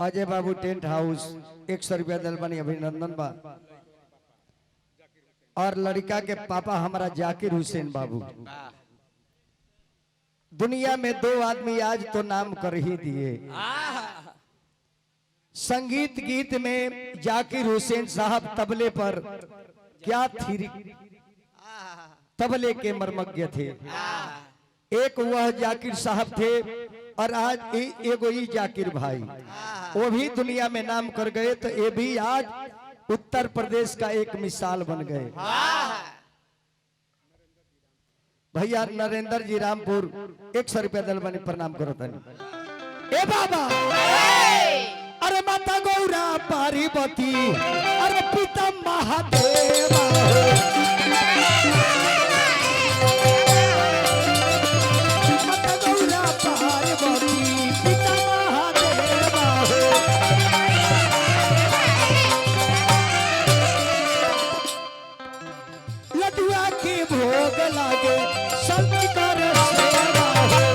अजय बाबू tent house 100 रुपया दल बनी अभिनंदन बा। और लड़का के पापा हमारा जाकिर हुसैन बाबू। दुनिया में 2 आदमी आज तो नाम कर ही दिए। संगीत गीत में जाकिर हुसैन साहब तबले पर क्या थी, तबले के मर्मज्ञ थे। एक वह जाकिर साहब थे और आज एगो ही जाकिर भाई, वो भी दुनिया में नाम कर गए। तो ये भी आज उत्तर प्रदेश का एक मिसाल बन गए। भैया नरेंद्र जी रामपुर 100 रुपया दल बनी प्रणाम करो तनी। ए बाबा अरे माता गौरा पार्वती अरे पिता महादेव माता गौरा पार्वती पिता महादेव लडुआ के भोग लागे सब कर सेवा हो।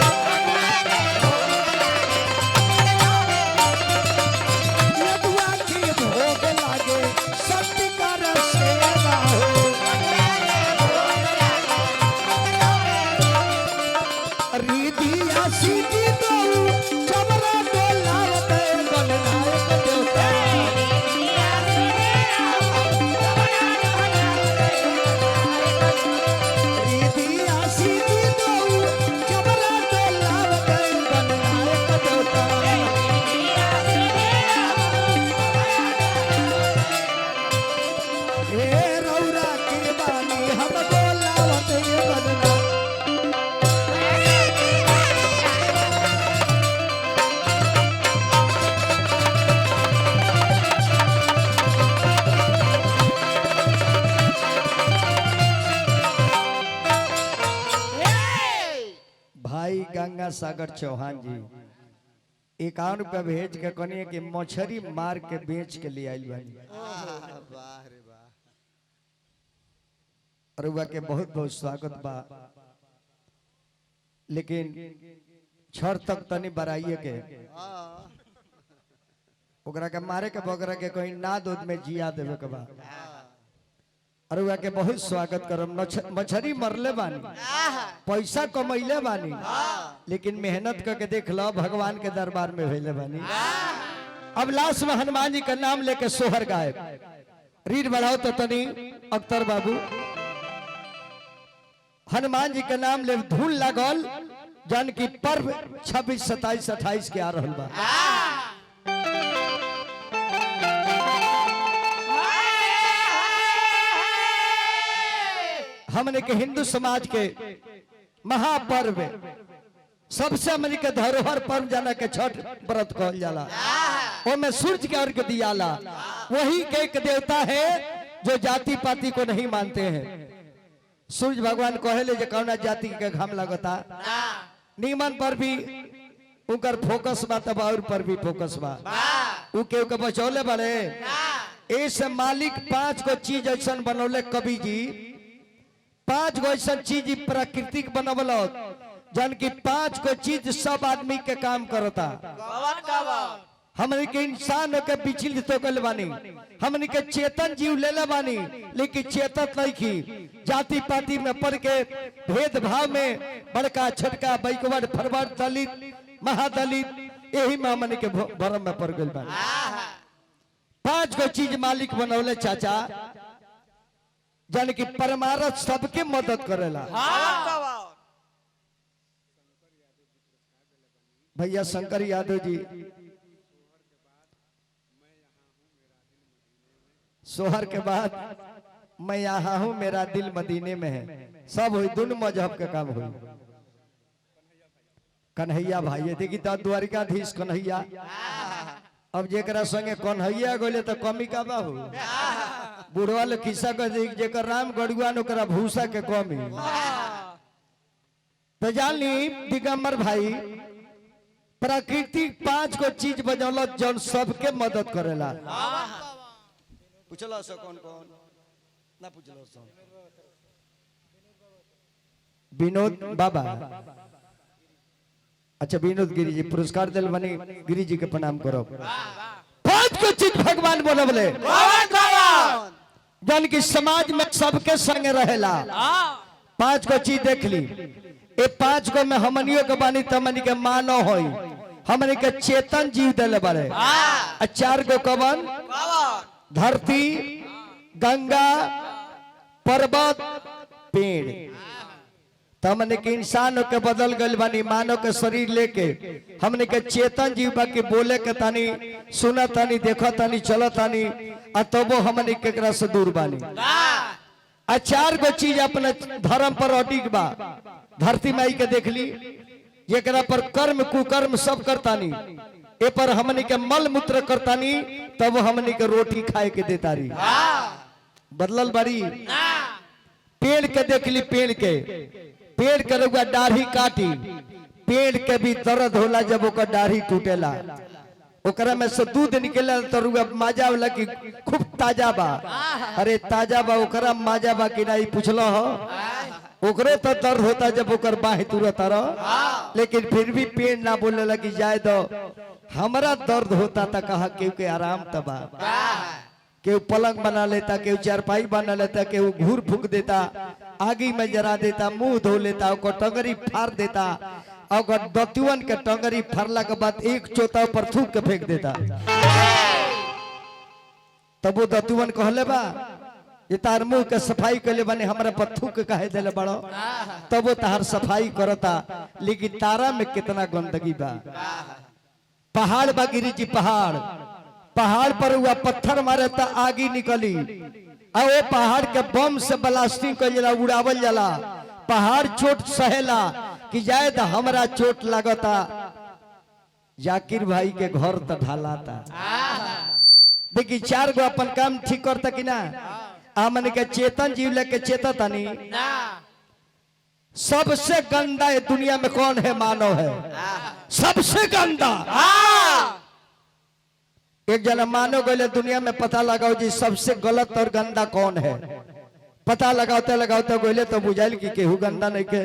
लडुआ के भोग लागे सब कर सेवा हो। रिधिया सीधी दो चमरा डोलावत गणनायक देवता। रिधिया सीधी दो चमरा डोलावत गणनायक देवता। हे रौरा के बानी हम डोलावत गणना। भाई गंगा सागर चौहान जी 51 रुपया भेज के कहनी कि मछरी मार के बेच के ले आइल बानी। रुआ के बहुत बहुत स्वागत बा, लेकिन छड़ तक तनी बराइए के ओकरा के मारे के बगरा के कहीं ना दूध में जिया देवे के बा। रुआ के बहुत स्वागत करम। मछरी मरले बानी, पैसा कमैले बानी, लेकिन मेहनत करके देख लो भगवान के दरबार में भेले बानी। अब लास्ट में हनुमान जी का नाम लेके सोहर गाए। रीड बढ़ाओ तो तनी अख्तर बाबू। हनुमान जी का नाम ले धूल लागल जन की पर्व 26, 27, 28 के आ रहल बा। हमने के हिंदू समाज के महापर्व सबसे हमने के धरोहर पर्व जाना के छठ व्रत कहल जाला। में सूर्य के अर्घ दियाला। वही के एक देवता है जो जाति पाति को नहीं मानते हैं। सूर्य भगवान कहले जे कौना जाति के घाम लगता, नीमन पर भी उनकर फोकस बा, तब और पर भी फोकस बा। उ के बचौले बड़े ऐसे मालिक 5 गो चीज ऐसा बनौले कवि जी। 5 गो ऐसा चीज प्राकृतिक बनवल जन की 5 गो चीज सब आदमी के काम करता। हमने के इंसान के विचलित होकर बानी, हमने के चेतन जीव ले ले बानी, लेकिन चेतन नहीं की जाति पाति में पढ़ के भेदभाव में बड़का छटका बैकवर्ड फॉरवर्ड दलित महादलित यही में हमने के भरम में पड़ गए बानी। 5 गो चीज मालिक बनौले चाचा जन की परमारथ सबके मदद करेला। भैया शंकर यादव जी सोहर के बाद मैं यहाँ हूँ मेरा दिल मदीने में है। सब हुई दोनों मजहब के काम हुई। कन्हैया भाई देखी तो द्वारिकाधीश कन्हैया। अब जेकरा संगे कन्हैया गोले तो कमी का बाहू बुढ़वा लोग किस्सा कर जेकर राम गड़ुआ ओकरा भूसा के कमी। तो जानी दिगंबर भाई प्राकृतिक 5 गो चीज बजौलत जौन सबके मदद करेला। पूछलो सो कौन कौन ना पूछलो सो। विनोद बाबा अच्छा विनोद गिरी जी पुरस्कार दिल बनी गिरी जी के प्रणाम करो। 5 को चीज भगवान बोले जन की समाज में सबके संग रहेला। 5 को चीज देख ली ये 5 को में हमनियों के बानी तमनी के मानो होई हमनी के चेतन जीव दिले बारे। 4 को कवन धरती गंगा पर्वत पेड़ हमने के इंसानों के बदल गल बानी मानव के शरीर लेके हमने के चेतन जीव बाकी बोले के तानी सुना तानी देखो तानी चलो तानी अतबो हमने केकरा से दूर बानी। 4 गो चीज अपने धर्म पर अटिक बा। धरती माई के देख ली जेकरा पर कर्म कुकर्म सब करतानी ए पर हमने के मल मूत्र करतानी तब हमने के रोटी खाए के देता रही बदलल बारी। पेड़ के देख ली पेड़ के रुआ दाढ़ी काटी पेड़ के भी दर्द होला जब ओकर दाढ़ी टूटेला ओकरा में से दूध निकले तो रुआ माजा वाला की खूब ताजा बा। अरे ताजा बा ओकरा माजा बा कि नहीं पूछलो हो ओकरे तो दर्द होता जब ओकर बाह तुरत रह लेकिन फिर भी पेड़ ना बोलने लगी जाए दो हमारा दर्द होता था कहा क्योंकि आराम तबा केहू पलंग बना लेता केहू चारपाई बना लेता केहू घूर फूक देता आगी में जरा देता मुंह धो लेता टंगरी फाड़ देता और दतुअन के टंगरी फाड़ला के बाद एक चोता पर थूक के फेंक देता तब वो दतुअन कहले बा ये तार मुंह के सफाई कर ले बने हमारे पर थूक कहे दिले बड़ो तब वो तार सफाई करता लेकिन तारा में कितना गंदगी बा। पहाड़ बा गिरी जी पहाड़ पर हुआ पत्थर मारे तो आगी निकली और वो पहाड़ के बम से ब्लास्टिंग कर जला उड़ावल जाला पहाड़ चोट सहेला कि जाए तो हमारा चोट लगता जाकिर भाई के घर तो ढालाता। देखी 4 गो अपन काम ठीक करता कि ना हमन के चेतन जीव लेके चेता नहीं। सबसे गंदा ये दुनिया में कौन है मानव है सबसे गंदा। एक जना मानो गए दुनिया में पता लगाओ जी सबसे गलत और गंदा कौन है पता लगाते लगाते गए तो बुझाइल कि केहू गंदा नहीं के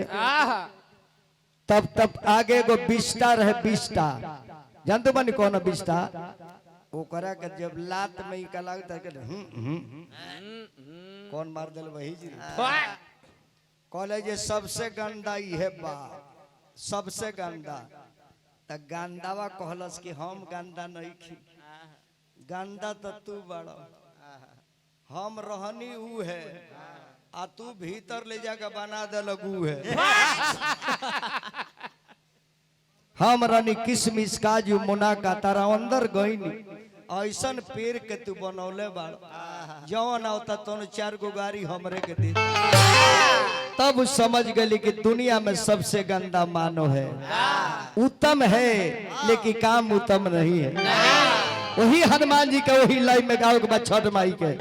तब आगे गो बिस्टा रहे बिस्टा जानते बनी कौन है बिस्टा ओकरा के जब लात में ही का लगता है कौन मार दिल वही जी कॉलेज सबसे गंदा ही है बा सबसे गंदा त गंदावा कहलस कि हम गंदा नहीं खी गंदा तो तू बड़ा हम रहनी ऊ है आ तू भीतर ले जाकर बना दे लगू है। हम रहनी किसमिस काजू मुनाका तारा अंदर गईनी ऐसन पेड़ के तू बनौले बाड़ जवन आवता तो 4 गो गाड़ी हमरे के दे तब समझ गई कि दुनिया में सबसे गंदा मानव है। उत्तम है लेकिन काम उत्तम नहीं है। वही हनुमान जी के वही लाइन में गाओ के बाद छठ माई के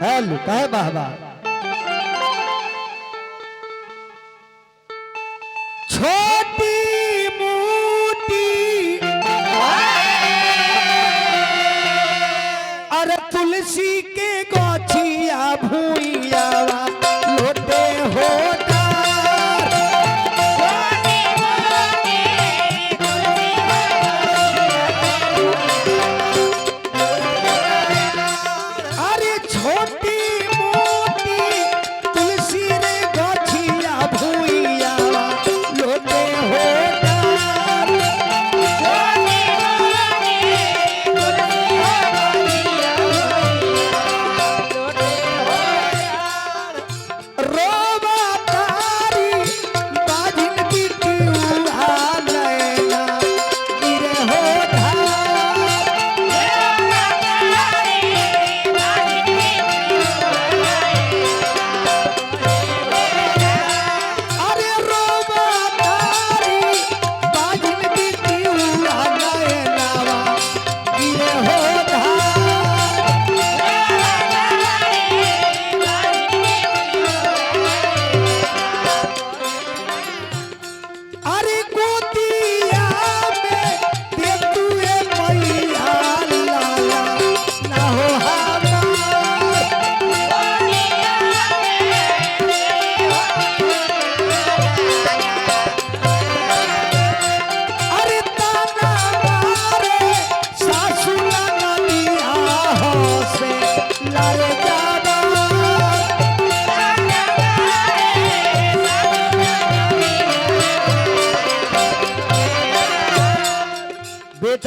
हेलो कहे बाबा छोटी मोटी अरे तुलसी के गोछिया भूइया लोटे होता अरे छोटी मोटी तुलसी रे गोछिया भूइया लोटे होता रोबाता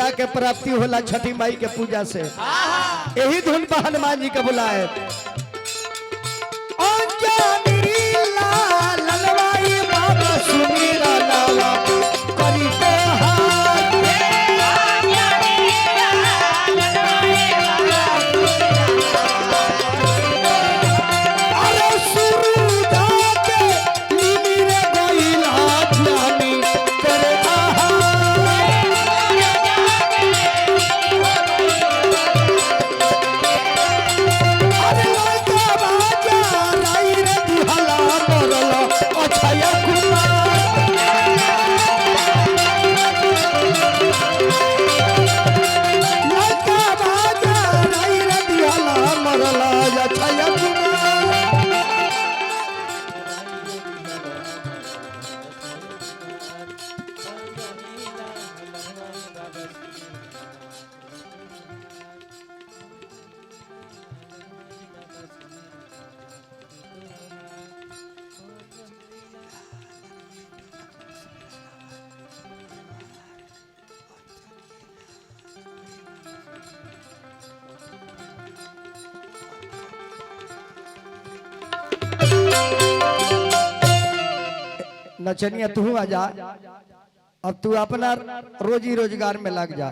बेटा के प्राप्ति होला छठी माई के पूजा से। यही धुन पर हनुमान जी के बुलाए। ललवाई बाबा सुमीरा लाला करी नचनिया तू आ जा। अब तू अपना रोजी रोजगार में लग जा।